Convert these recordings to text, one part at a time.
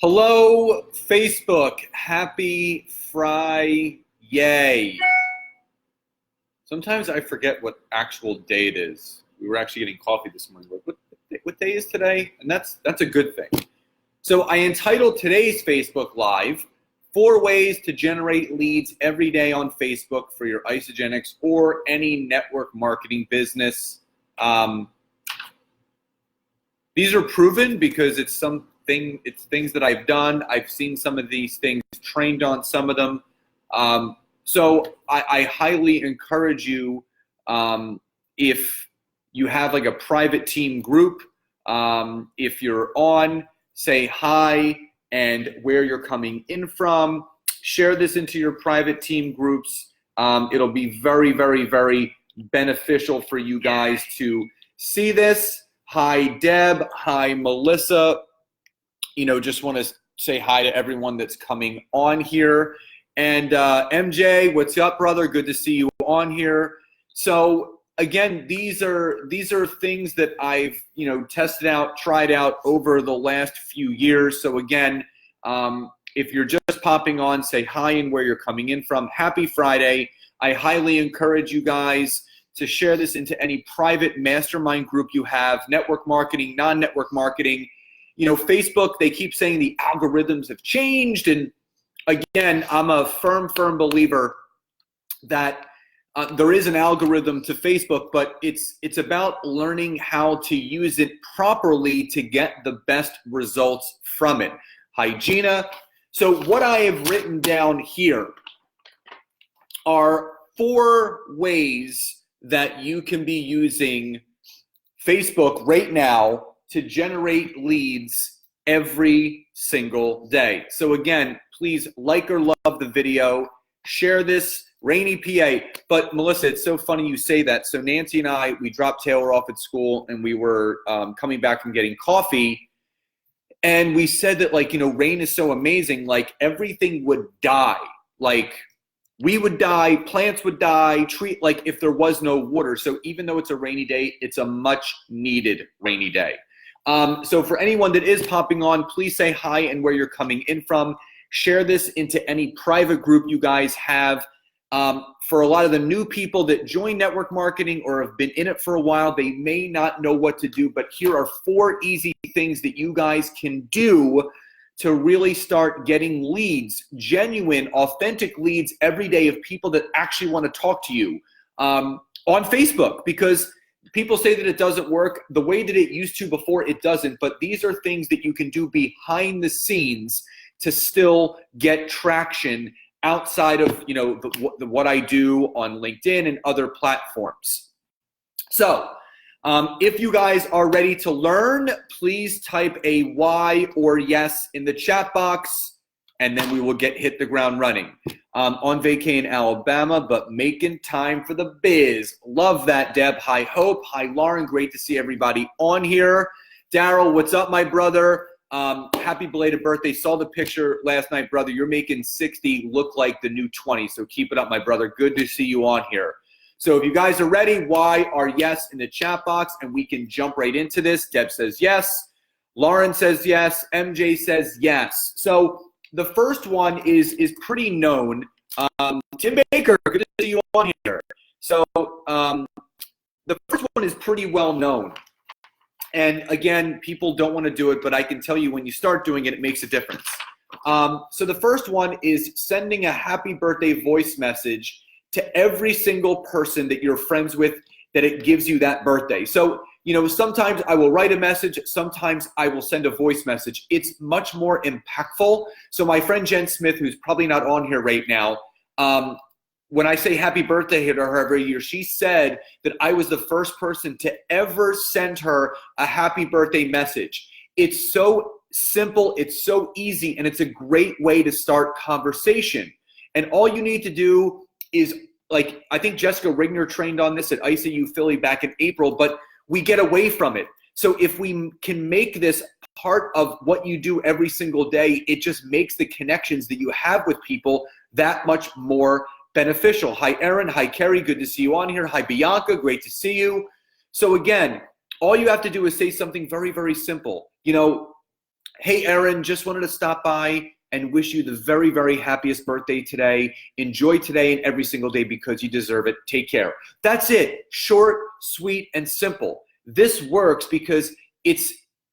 Hello, Facebook. Happy Friday. Sometimes I forget what actual day it is. We were actually getting coffee this morning. What day is today? And that's a good thing. So I entitled today's Facebook Live, 4 ways to generate leads every day on Facebook for your Isagenix or any network marketing business. These are proven because it's things that I've done. I've seen some of these things, trained on some of them. So I highly encourage you, if you have like a private team group, if you're on, say hi and where you're coming in from. Share this into your private team groups. It'll be very, very, very beneficial for you guys to see this. Hi, Deb. Hi, Melissa. Just want to say hi to everyone that's coming on here. And MJ, what's up, brother? Good to see you on here. So again, these are things that I've tested out, tried out over the last few years. So again, if you're just popping on, say hi and where you're coming in from. Happy Friday. I highly encourage you guys to share this into any private mastermind group you have, network marketing, non-network marketing. Facebook, they keep saying the algorithms have changed. And again, I'm a firm believer that there is an algorithm to Facebook, but it's about learning how to use it properly to get the best results from it. Hi, Gina. So what I have written down here are 4 ways that you can be using Facebook right now to generate leads every single day. So again, please like or love the video, share this. Rainy PA. But Melissa, it's so funny you say that. So Nancy and I, we dropped Taylor off at school and we were coming back from getting coffee. And we said that rain is so amazing, everything would die. We would die, plants would die, if there was no water. So even though it's a rainy day, it's a much needed rainy day. So for anyone that is popping on, please say hi and where you're coming in from. Share this into any private group you guys have. For a lot of the new people that join network marketing or have been in it for a while, they may not know what to do, but here are 4 easy things that you guys can do to really start getting leads, genuine, authentic leads every day of people that actually want to talk to you on Facebook, because people say that it doesn't work the way that it used to before. It doesn't, but these are things that you can do behind the scenes to still get traction outside of what I do on LinkedIn and other platforms. So if you guys are ready to learn, please type a Y or yes in the chat box, and then we will hit the ground running. On vacay in Alabama, but making time for the biz. Love that, Deb. Hi, Hope. Hi, Lauren. Great to see everybody on here. Daryl, what's up, my brother? Happy belated birthday. Saw the picture last night, brother. You're making 60 look like the new 20, so keep it up, my brother. Good to see you on here. So if you guys are ready, Y or yes in the chat box, and we can jump right into this. Deb says yes. Lauren says yes. MJ says yes. So the first one is pretty known. Tim Baker, good to see you on here. So the first one is pretty well known. And again, people don't want to do it, but I can tell you when you start doing it, it makes a difference. So the first one is sending a happy birthday voice message to every single person that you're friends with that it gives you that birthday. So, sometimes I will write a message, sometimes I will send a voice message. It's much more impactful. So my friend Jen Smith, who's probably not on here right now, when I say happy birthday to her every year, she said that I was the first person to ever send her a happy birthday message. It's so simple, it's so easy, and it's a great way to start conversation. And all you need to do is, I think Jessica Rigner trained on this at ICU Philly back in April, but we get away from it. So if we can make this part of what you do every single day, it just makes the connections that you have with people that much more beneficial. Hi, Erin. Hi, Kerry. Good to see you on here. Hi, Bianca. Great to see you. So again, all you have to do is say something very, very simple. Hey, Erin, just wanted to stop by and wish you the very, very happiest birthday today. Enjoy today and every single day because you deserve it. Take care. That's it. Short, sweet, and simple. This works because it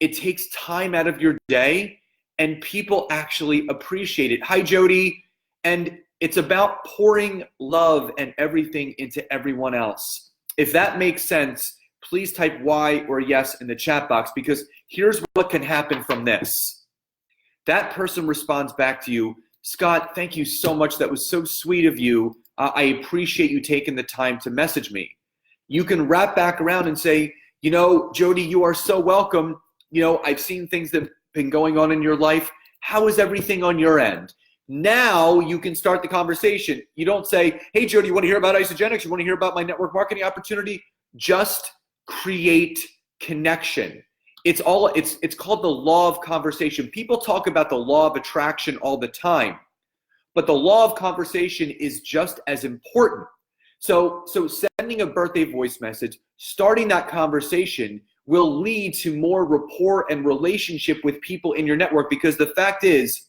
takes time out of your day and people actually appreciate it. Hi, Jody. And it's about pouring love and everything into everyone else. If that makes sense, please type Y or yes in the chat box, because here's what can happen from this. That person responds back to you, Scott, thank you so much. That was so sweet of you. I appreciate you taking the time to message me. You can wrap back around and say, you know, Jody, you are so welcome. You know, I've seen things that have been going on in your life. How is everything on your end? Now you can start the conversation. You don't say, hey, Jody, you want to hear about Isagenix? You want to hear about my network marketing opportunity? Just create connection. It's called the law of conversation. People talk about the law of attraction all the time, but the law of conversation is just as important. So sending a birthday voice message, starting that conversation will lead to more rapport and relationship with people in your network, because the fact is,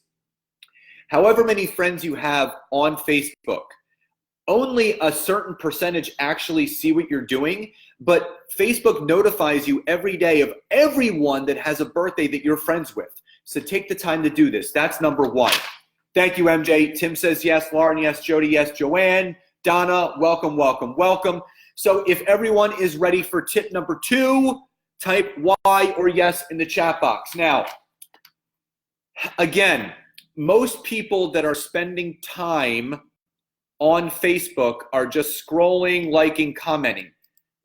however many friends you have on Facebook, only a certain percentage actually see what you're doing, but Facebook notifies you every day of everyone that has a birthday that you're friends with. So take the time to do this. That's number one. Thank you, MJ. Tim says yes. Lauren, yes. Jody, yes. Joanne, Donna, welcome, welcome, welcome. So if everyone is ready for tip number 2, type Y or yes in the chat box. Now, again, most people that are spending time on Facebook are just scrolling, liking, commenting.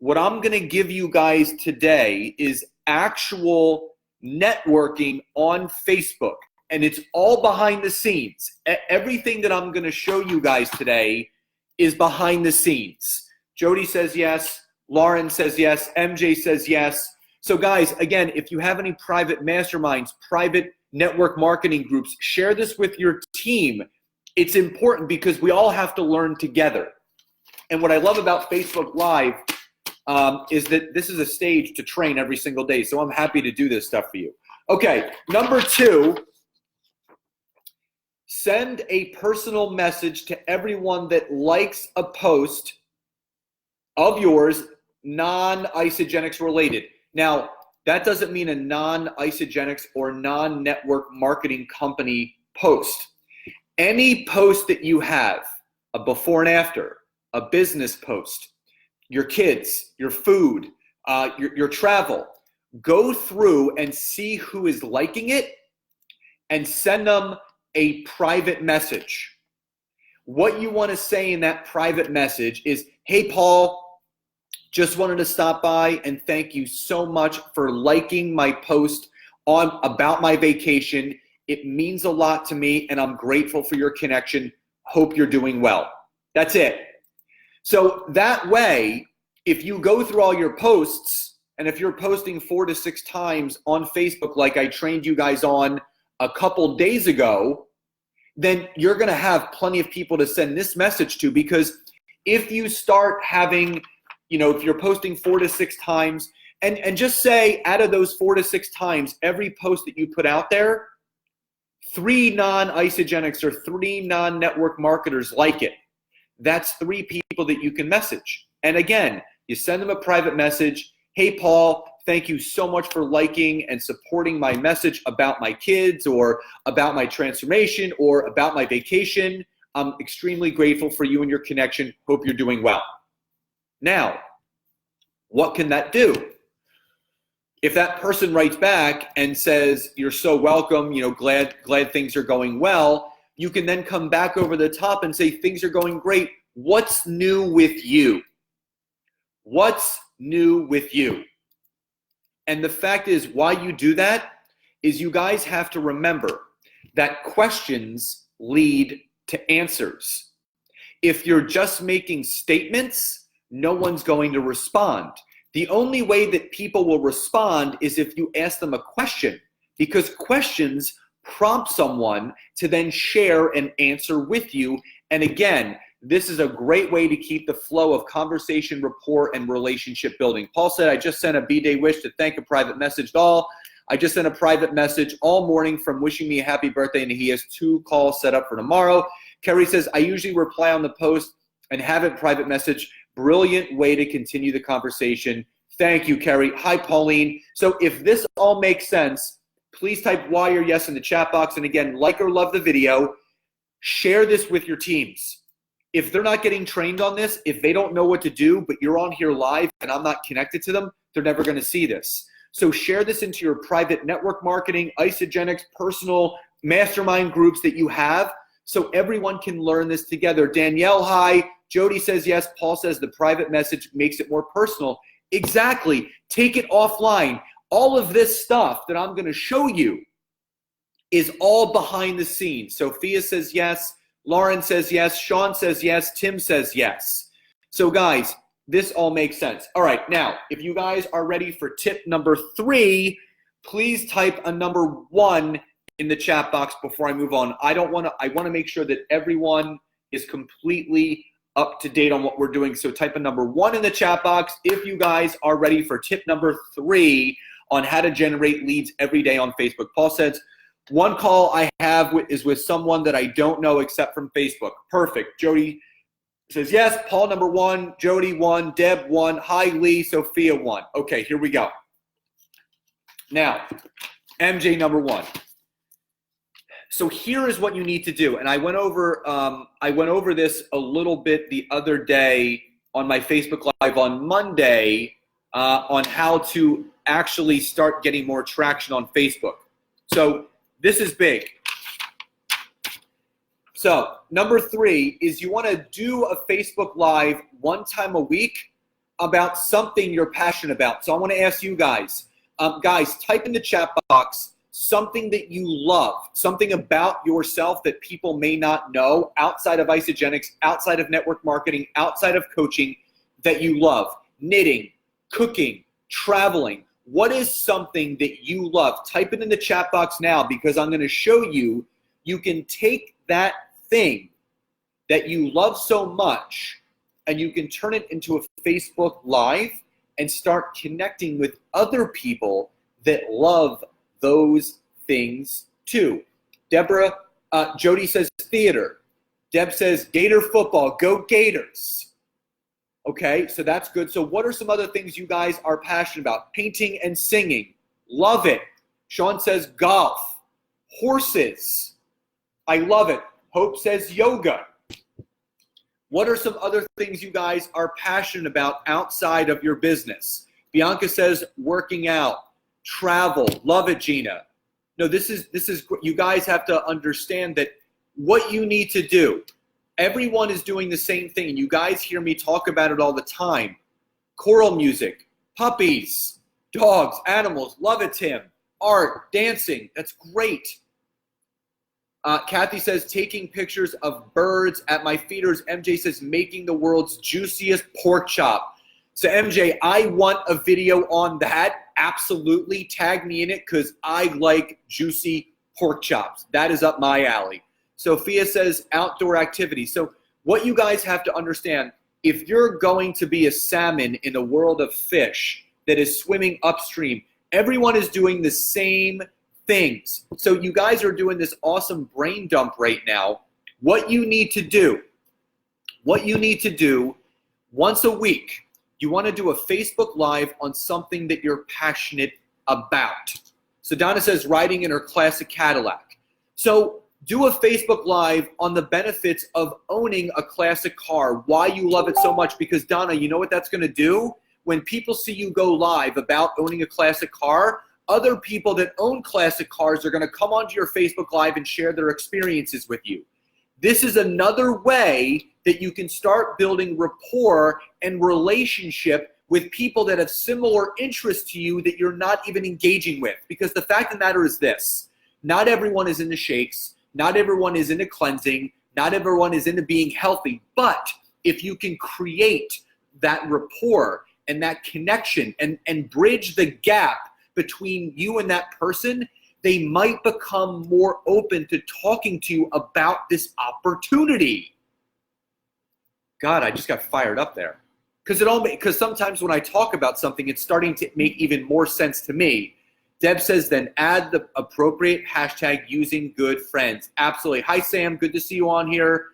What I'm going to give you guys today is actual networking on Facebook, and it's all behind the scenes. Everything that I'm going to show you guys today is behind the scenes. Jody says yes. Lauren says yes. MJ says yes. So guys, again, if you have any private masterminds, private network marketing groups, share this with your team. It's important because we all have to learn together. And what I love about Facebook Live is that this is a stage to train every single day. So I'm happy to do this stuff for you. Okay, number 2, send a personal message to everyone that likes a post of yours, non-Isagenix related. Now, that doesn't mean a non-Isagenix or non-network marketing company post. Any post that you have, a before and after, a business post, your kids, your food, your travel, go through and see who is liking it and send them a private message. What you want to say in that private message is, hey, Paul, just wanted to stop by and thank you so much for liking my post about my vacation. It means a lot to me, and I'm grateful for your connection. Hope you're doing well. That's it. So that way, if you go through all your posts, and if you're posting 4 to 6 times on Facebook like I trained you guys on a couple days ago, then you're going to have plenty of people to send this message to, because if you start having, if you're posting 4 to 6 times, and just say out of those 4 to 6 times, every post that you put out there, 3 non-Isagenix or 3 non-network marketers like it. That's 3 people that you can message. And again, you send them a private message. Hey, Paul, thank you so much for liking and supporting my message about my kids or about my transformation or about my vacation. I'm extremely grateful for you and your connection. Hope you're doing well. Now, what can that do? If that person writes back and says, you're so welcome, glad things are going well, you can then come back over the top and say, things are going great. What's new with you? What's new with you? And the fact is, why you do that is you guys have to remember that questions lead to answers. If you're just making statements, no one's going to respond. The only way that people will respond is if you ask them a question, because questions prompt someone to then share an answer with you. And again, this is a great way to keep the flow of conversation, rapport, and relationship building. Paul said, I just sent a B-Day wish to thank a private message all. I just sent a private message all morning from wishing me a happy birthday, and he has 2 calls set up for tomorrow. Kerry says, I usually reply on the post and have it private message. Brilliant way to continue the conversation. Thank you, Kerry. Hi, Pauline. So if this all makes sense, please type Y or yes in the chat box. And again, like or love the video. Share this with your teams. If they're not getting trained on this, if they don't know what to do, but you're on here live and I'm not connected to them, they're never going to see this. So share this into your private network marketing, Isagenix, personal mastermind groups that you have, so everyone can learn this together. Danielle, hi. Jody says yes. Paul says the private message makes it more personal. Exactly. Take it offline. All of this stuff that I'm going to show you is all behind the scenes. Sophia says yes. Lauren says yes. Sean says yes. Tim says yes. So guys, this all makes sense. All right, now, if you guys are ready for tip number 3, please type a number 1 in the chat box before I move on. I want to make sure that everyone is completely up to date on what we're doing. So type a number 1 in the chat box if you guys are ready for tip number 3 on how to generate leads every day on Facebook. Paul says, 1 call I have is with someone that I don't know except from Facebook. Perfect. Jody says yes. Paul number 1, Jody 1, Deb 1, hi Lee, Sophia 1. Okay, here we go. Now, MJ number 1. So here is what you need to do, and I went over this a little bit the other day on my Facebook Live on Monday on how to actually start getting more traction on Facebook. So this is big. So number 3 is you want to do a Facebook Live 1 time a week about something you're passionate about. So I want to ask you guys, type in the chat box something that you love, something about yourself that people may not know outside of Isagenix, outside of network marketing, outside of coaching that you love. Knitting, cooking, traveling. What is something that you love? Type it in the chat box now, because I'm going to show you, you can take that thing that you love so much and you can turn it into a Facebook Live and start connecting with other people that love those things too. Jody says theater. Deb says Gator football. Go Gators. Okay, so that's good. So what are some other things you guys are passionate about? Painting and singing. Love it. Sean says golf. Horses. I love it. Hope says yoga. What are some other things you guys are passionate about outside of your business? Bianca says working out, travel. Love it, Gina. No, this is you guys have to understand that what you need to do. Everyone is doing the same thing, and you guys hear me talk about it all the time. Choral music, puppies, dogs, animals. Love it, Tim. Art, dancing. That's great. Kathy says taking pictures of birds at my feeders. MJ says making the world's juiciest pork chop. So MJ, I want a video on that. Absolutely. Tag me in it because I like juicy pork chops. That is up my alley. Sophia says outdoor activity. So what you guys have to understand, if you're going to be a salmon in a world of fish that is swimming upstream, everyone is doing the same things. So you guys are doing this awesome brain dump right now. What you need to do once a week, you want to do a Facebook Live on something that you're passionate about. So Donna says riding in her classic Cadillac. So do a Facebook Live on the benefits of owning a classic car, why you love it so much, because Donna, you know what that's going to do? When people see you go live about owning a classic car, other people that own classic cars are going to come onto your Facebook Live and share their experiences with you. This is another way that you can start building rapport and relationship with people that have similar interests to you that you're not even engaging with. Because the fact of the matter is this, not everyone is into shakes, not everyone is into cleansing, not everyone is into being healthy. But if you can create that rapport and that connection and bridge the gap between you and that person, they might become more open to talking to you about this opportunity. God, I just got fired up there. Because sometimes when I talk about something, it's starting to make even more sense to me. Deb says, then add the appropriate hashtag using good friends. Absolutely. Hi, Sam. Good to see you on here.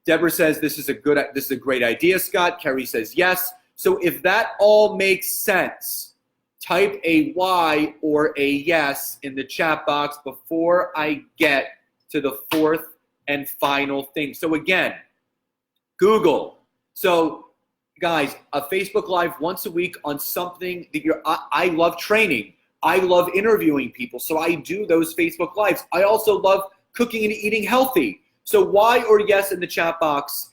Deborah says, this is a great idea, Scott. Kerry says, yes. So if that all makes sense, type a Y or a yes in the chat box before I get to the fourth and final thing. So again, Google. So guys, a Facebook Live once a week on something that I love training. I love interviewing people, so I do those Facebook Lives. I also love cooking and eating healthy. So Y or yes in the chat box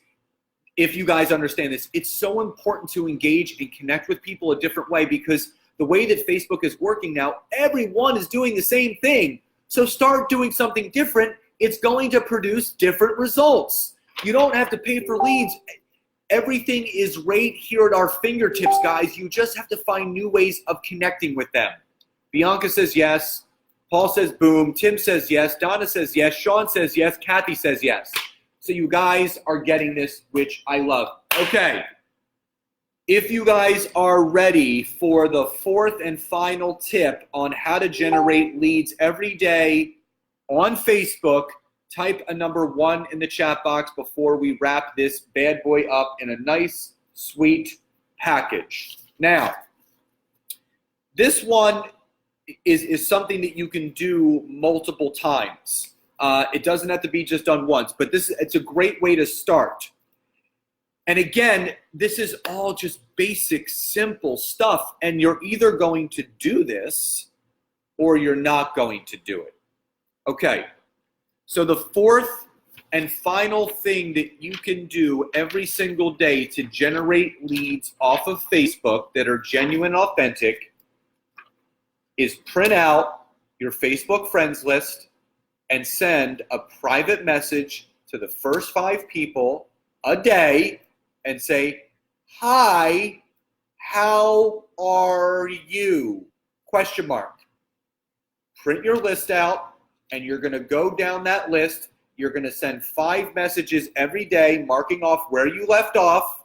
if you guys understand this. It's so important to engage and connect with people a different way, because the way that Facebook is working now, everyone is doing the same thing. So start doing something different. It's going to produce different results. You don't have to pay for leads. Everything is right here at our fingertips, guys. You just have to find new ways of connecting with them. Bianca says yes. Paul says boom. Tim says yes. Donna says yes. Sean says yes. Kathy says yes. So you guys are getting this, which I love. Okay. If you guys are ready for the fourth and final tip on how to generate leads every day on Facebook, type a number 1 in the chat box before we wrap this bad boy up in a nice, sweet package. Now, this one is something that you can do multiple times. It doesn't have to be just done once, but it's a great way to start. And again, this is all just basic, simple stuff, and you're either going to do this or you're not going to do it. Okay, so the fourth and final thing that you can do every single day to generate leads off of Facebook that are genuine, authentic, is print out your Facebook friends list and send a private message to the first 5 people a day and say, hi, how are you? Question mark. Print your list out, and you're going to go down that list. You're going to send 5 messages every day, marking off where you left off,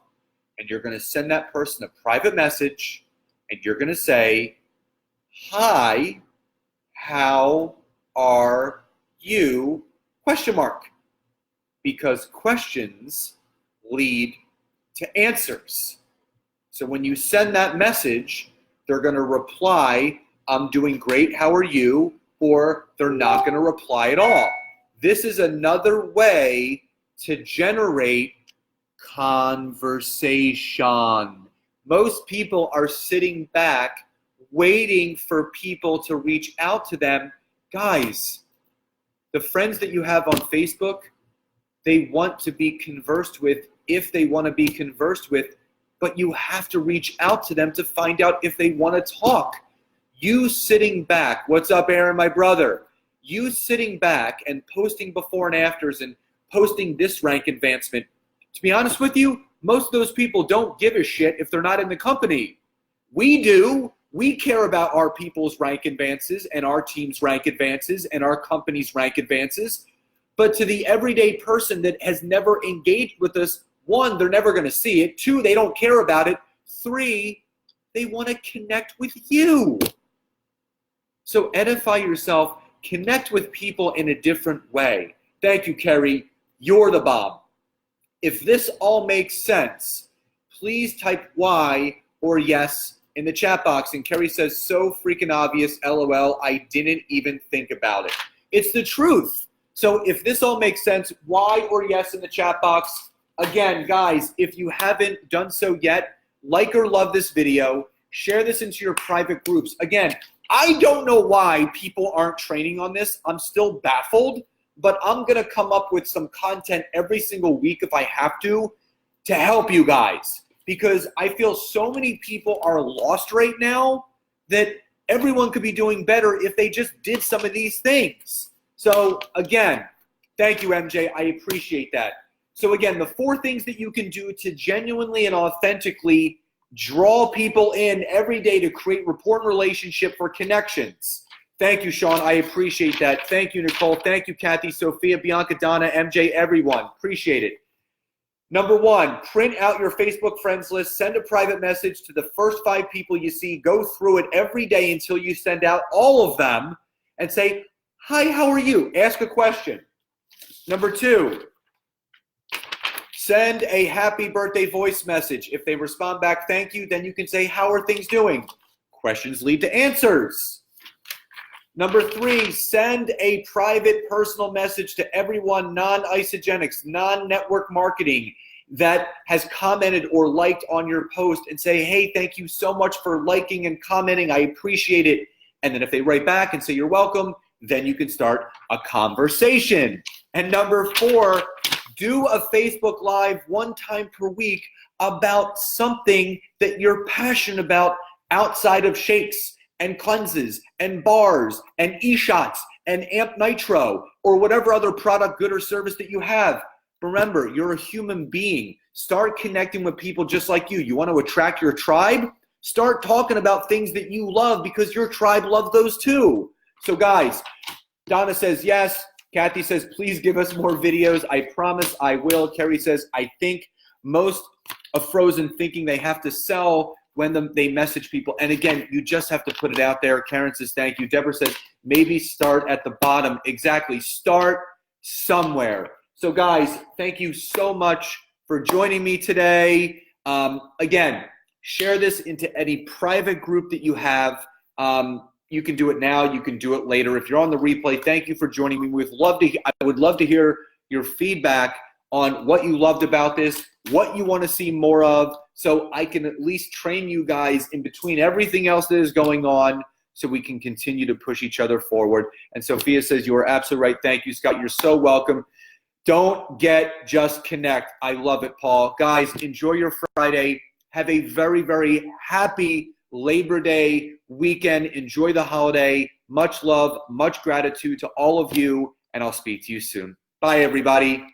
and you're going to send that person a private message, and you're going to say, hi, how are you? Question mark. Because questions lead to answers. So when you send that message, they're going to reply, I'm doing great, how are you? Or they're not going to reply at all. This is another way to generate conversation. Most people are sitting back waiting for people to reach out to them. Guys, the friends that you have on Facebook, they want to be conversed with if they want to be conversed with, but you have to reach out to them to find out if they want to talk. You sitting back, what's up, Aaron, my brother? You sitting back and posting before and afters and posting this rank advancement, to be honest with you, most of those people don't give a shit if they're not in the company. We do. We care about our people's rank advances and our team's rank advances and our company's rank advances. But to the everyday person that has never engaged with us, 1, they're never going to see it. 2, they don't care about it. 3, they want to connect with you. So edify yourself. Connect with people in a different way. Thank you, Kerry. You're the bomb. If this all makes sense, please type Y or yes in the chat box. And Kerry says, so freaking obvious, LOL, I didn't even think about it. It's the truth. So if this all makes sense, Y or yes in the chat box. Again, guys, if you haven't done so yet, like or love this video, share this into your private groups. Again, I don't know why people aren't training on this. I'm still baffled, but I'm going to come up with some content every single week if I have to help you guys. Because I feel so many people are lost right now that everyone could be doing better if they just did some of these things. So again, thank you, MJ. I appreciate that. So again, the 4 things that you can do to genuinely and authentically draw people in every day to create rapport and relationship for connections. Thank you, Sean. I appreciate that. Thank you, Nicole. Thank you, Kathy, Sophia, Bianca, Donna, MJ, everyone. Appreciate it. Number one, print out your Facebook friends list, send a private message to the first 5 people you see, go through it every day until you send out all of them and say, hi, how are you? Ask a question. Number 2, send a happy birthday voice message. If they respond back, thank you, then you can say, how are things doing? Questions lead to answers. Number 3, send a private personal message to everyone non-Isagenix, non-network marketing that has commented or liked on your post and say, hey, thank you so much for liking and commenting. I appreciate it. And then if they write back and say you're welcome, then you can start a conversation. And number 4, do a Facebook Live 1 time per week about something that you're passionate about outside of shakes and cleanses and bars and e-shots and amp nitro or whatever other product, good or service that you have. Remember, you're a human being. Start connecting with people just like you. You want to attract your tribe? Start talking about things that you love because your tribe loves those too. So guys, Donna says yes. Kathy says, please give us more videos. I promise I will. Kerry says, I think most of Frozen thinking they have to sell when they message people. And again, you just have to put it out there. Karen says, thank you. Deborah says, maybe start at the bottom. Exactly. Start somewhere. So guys, thank you so much for joining me today. Again, share this into any private group that you have. You can do it now. You can do it later. If you're on the replay, thank you for joining me. I would love to hear your feedback on what you loved about this, what you want to see more of, so I can at least train you guys in between everything else that is going on so we can continue to push each other forward. And Sophia says, you are absolutely right. Thank you, Scott. You're so welcome. Don't just connect. I love it, Paul. Guys, enjoy your Friday. Have a very, very happy Labor Day weekend. Enjoy the holiday. Much love, much gratitude to all of you, and I'll speak to you soon. Bye, everybody.